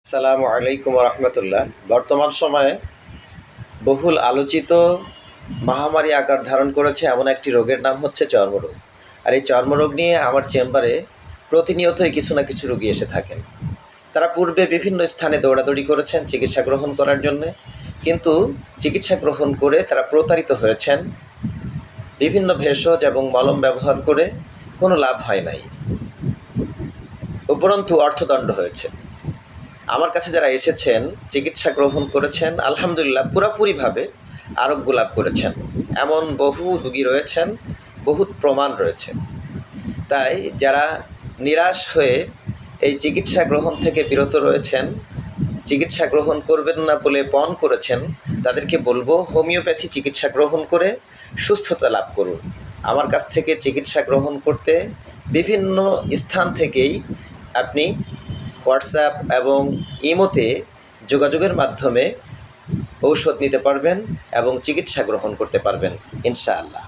আসসালামু আলাইকুম রহমতুল্লাহ। বর্তমান সময়ে বহুল আলোচিত মহামারী আকার ধারণ করেছে এমন একটি রোগের নাম হচ্ছে চর্মরোগ। আর এই চর্মরোগ নিয়ে আমার চেম্বারে প্রতিনিয়তই কিছু না কিছু রোগী এসে থাকেন। তারা পূর্বে বিভিন্ন স্থানে দৌড়াদৌড়ি করেছেন চিকিৎসা গ্রহণ করার জন্যে, কিন্তু চিকিৎসা গ্রহণ করে তারা প্রতারিত হয়েছেন। বিভিন্ন ভেষজ এবং মলম ব্যবহার করে কোনো লাভ হয় নাই, উপরন্তু অর্থদণ্ড হয়েছে। আমার কাছে যারা এসেছেন, চিকিৎসা গ্রহণ করেছেন, আলহামদুলিল্লাহ পুরাপুরিভাবে আরোগ্য লাভ করেছেন, এমন বহু রোগী রয়েছেন, বহুত প্রমাণ রয়েছে। তাই যারা নিরাশ হয়ে এই চিকিৎসা গ্রহণ থেকে বিরত রয়েছেন, চিকিৎসা গ্রহণ করবেন না বলে পণ করেছেন, তাদেরকে বলবো হোমিওপ্যাথি চিকিৎসা গ্রহণ করে সুস্থতা লাভ করুন। আমার কাছ থেকে চিকিৎসা গ্রহণ করতে বিভিন্ন স্থান থেকেই আপনি হোয়াটসঅ্যাপ এবং ইমোতে যোগাযোগের মাধ্যমে ঔষধ নিতে পারবেন এবং চিকিৎসা গ্রহণ করতে পারবেন ইনশাআল্লাহ।